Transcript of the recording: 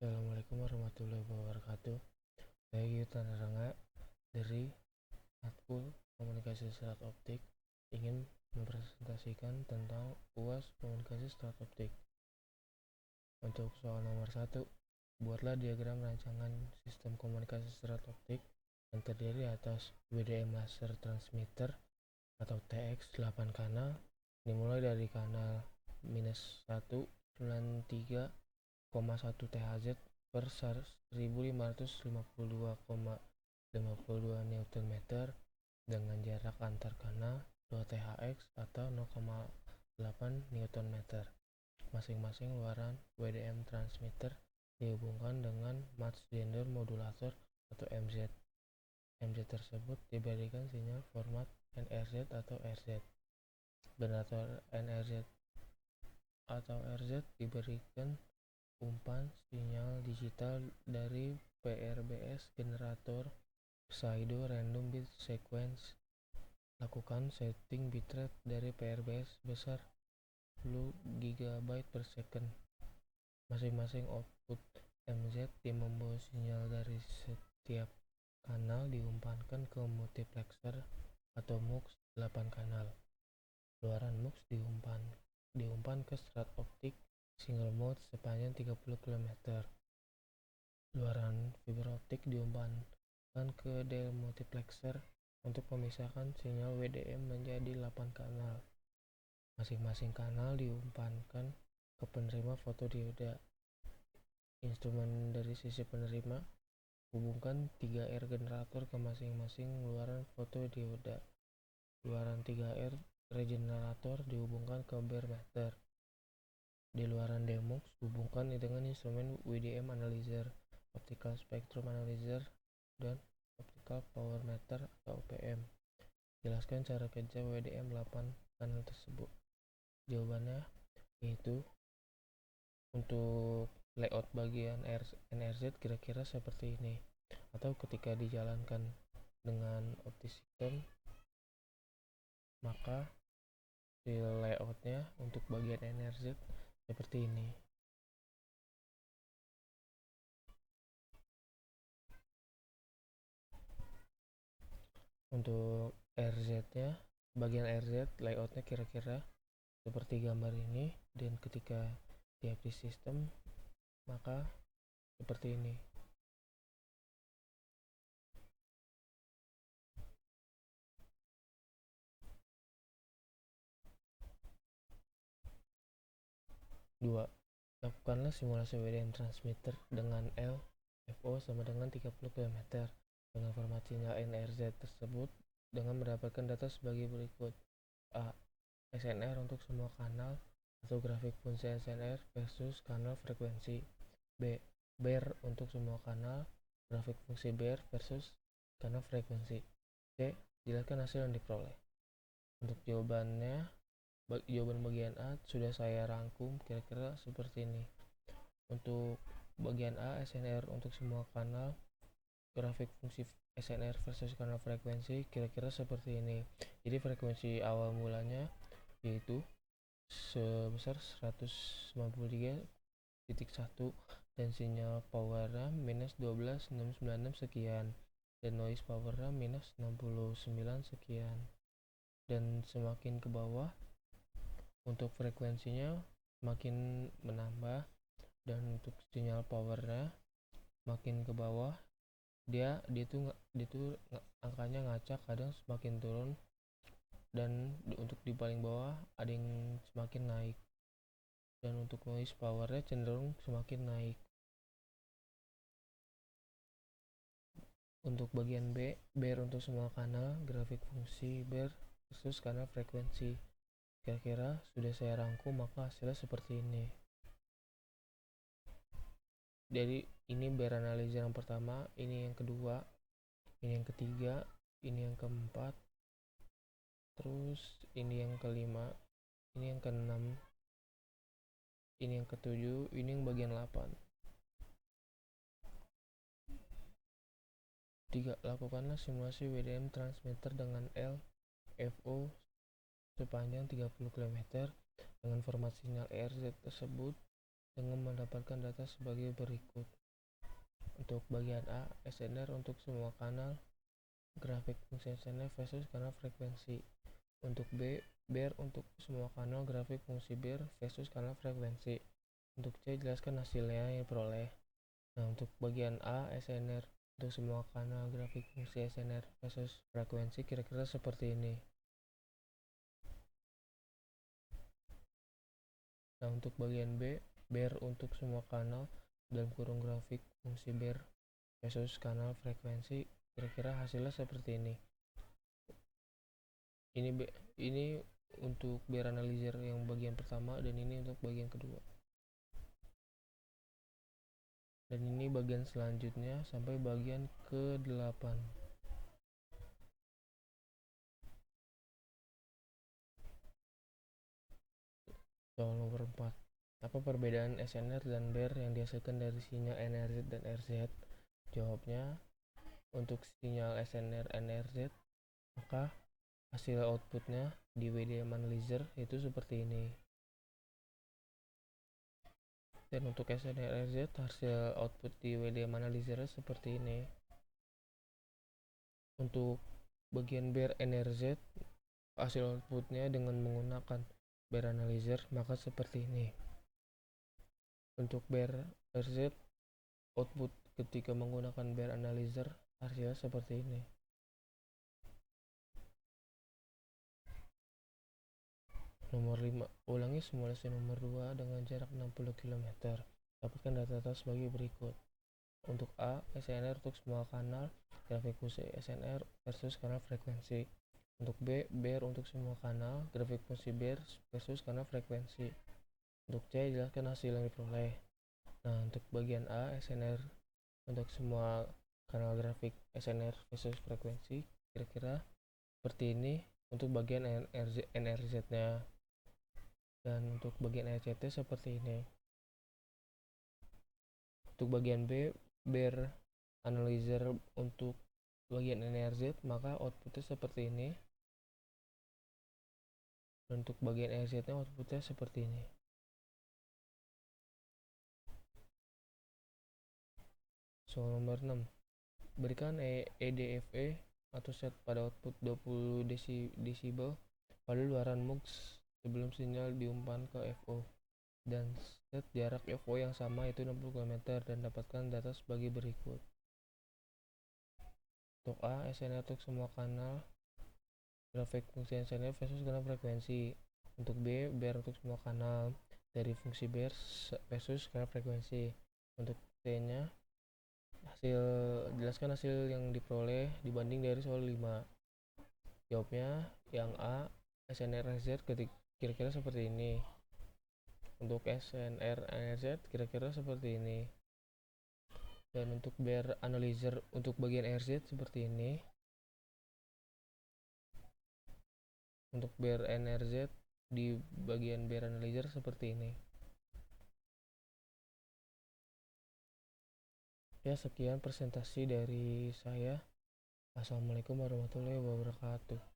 Assalamualaikum warahmatullahi wabarakatuh. Saya Yutan Rangga dari Matkul Komunikasi Serat Optik ingin mempresentasikan tentang UAS Komunikasi Serat Optik. Untuk soal nomor 1, buatlah diagram rancangan sistem komunikasi serat optik yang terdiri atas WDM laser transmitter atau TX 8 kanal dimulai dari kanal -193,1 THz per 1552,52 Nm dengan jarak antar kanal 2 THz atau 0,8 Nm. Masing-masing luaran WDM transmitter dihubungkan dengan matchgender modulator atau MZ. MZ tersebut diberikan sinyal format NRZ atau RZ. Generator NRZ atau RZ diberikan umpan sinyal digital dari PRBS generator pseudo random bit sequence. Lakukan setting bitrate dari PRBS sebesar 10 GB per second. Masing-masing output MZ yang membawa sinyal dari setiap kanal diumpankan ke multiplexer atau MUX 8 kanal. Luaran MUX diumpan ke serat optik single mode sepanjang 30 km. Luaran fiber optik diumpankan ke demultiplexer untuk memisahkan sinyal WDM menjadi 8 kanal. Masing-masing kanal diumpankan ke penerima fotodioda. Instrumen dari sisi penerima hubungkan 3R generator ke masing-masing luaran fotodioda. Luaran 3R regenerator dihubungkan ke bare meter. Di luaran DMUX hubungkan dengan instrumen WDM analyzer, optical spectrum analyzer, dan optical power meter atau OPM. Jelaskan cara kerja WDM 8 kanal tersebut. Jawabannya yaitu untuk layout bagian NRZ kira-kira seperti ini, atau ketika dijalankan dengan OptiSystem maka layoutnya untuk bagian NRZ seperti ini. Untuk RZ-nya, bagian RZ layoutnya kira-kira seperti gambar ini, dan ketika di OptiSystem maka seperti ini. Dua, lakukanlah simulasi WDM transmitter dengan LFO sama dengan 30 km dengan format sinyal NRZ tersebut dengan mendapatkan data sebagai berikut. A. SNR untuk semua kanal atau grafik fungsi SNR versus kanal frekuensi. B. BER untuk semua kanal, grafik fungsi BER versus kanal frekuensi. C. Jelaskan hasil yang diperoleh. Untuk jawaban bagian A sudah saya rangkum kira-kira seperti ini. Untuk bagian A, SNR untuk semua kanal, grafik fungsi SNR versus kanal frekuensi kira-kira seperti ini. Jadi frekuensi awal mulanya yaitu sebesar 193.1 dan sinyal powernya minus 12.696 sekian dan noise powernya minus 69 sekian. Dan semakin ke bawah untuk frekuensinya makin menambah, dan untuk sinyal powernya makin ke bawah dia tuh angkanya ngacak, kadang semakin turun, dan untuk di paling bawah ada yang semakin naik, dan untuk noise powernya cenderung semakin naik. Untuk bagian B, BER untuk semua kanal, grafik fungsi BER versus kanal frekuensi kira-kira sudah saya rangkum, maka hasilnya seperti ini. Jadi ini BER analyzer yang pertama, ini yang kedua, ini yang ketiga, ini yang keempat, terus ini yang kelima, ini yang keenam, ini yang ketujuh, ini yang bagian 8. 3. Lakukanlah simulasi WDM transmitter dengan LFO sepanjang 30 km dengan format sinyal RZ tersebut dengan mendapatkan data sebagai berikut. Untuk bagian A, SNR untuk semua kanal, grafik fungsi SNR versus kanal frekuensi. Untuk B, BER untuk semua kanal, grafik fungsi BER versus kanal frekuensi. Untuk C, jelaskan hasilnya yang diperoleh. Nah, untuk bagian A, SNR untuk semua kanal, grafik fungsi SNR versus frekuensi kira-kira seperti ini. Nah, untuk bagian B, BER untuk semua kanal dalam kurung grafik fungsi BER versus kanal frekuensi kira-kira hasilnya seperti ini. Ini untuk BER analyzer yang bagian pertama, dan ini untuk bagian kedua. Dan ini bagian selanjutnya sampai bagian ke-8. Soal nomor 4. Apa perbedaan SNR dan BER yang dihasilkan dari sinyal NRZ dan RZ? Jawabnya, untuk sinyal SNR NRZ, maka hasil outputnya di WDM Analyzer itu seperti ini. Dan untuk SNR RZ, hasil output di WDM Analyzer seperti ini. Untuk bagian BER NRZ, hasil outputnya dengan menggunakan BER Analyzer maka seperti ini. Untuk BER RZ, output ketika menggunakan BER Analyzer hasilnya seperti ini. Nomor 5. Ulangi simulasi nomor 2 dengan jarak 60 km. Dapatkan data sebagai berikut. Untuk A, SNR untuk semua kanal, grafik fungsi SNR versus kanal frekuensi. Untuk B, BER untuk semua kanal, grafik fungsi BER versus kanal frekuensi. Untuk C, jelaskan hasil yang diperoleh. Nah, untuk bagian A, SNR untuk semua kanal, grafik SNR versus frekuensi kira-kira seperti ini untuk bagian NRZ-nya. Dan untuk bagian RCT seperti ini. Untuk bagian B, BER Analyzer untuk bagian NRZ maka outputnya seperti ini. Dan untuk bagian RZ nya outputnya seperti ini. Soal nomor 6. Berikan EDFE atau set pada output 20 desibel pada luaran MUX sebelum sinyal diumpan ke FO, dan set jarak FO yang sama yaitu 60 km, dan dapatkan data sebagai berikut. Untuk A, SNR untuk semua kanal, grafik fungsi SNR versus kanal frekuensi. Untuk B, BER untuk semua kanal dari fungsi BER versus kanal frekuensi. Untuk C nya, jelaskan hasil yang diperoleh dibanding dari soal 5. Jawabnya yang A, SNR RZ kira-kira seperti ini. Untuk SNR RZ kira-kira seperti ini. Dan untuk BER Analyzer untuk bagian RZ seperti ini. Untuk BER NRZ di bagian BER Analyzer seperti ini. Ya, sekian presentasi dari saya. Assalamualaikum warahmatullahi wabarakatuh.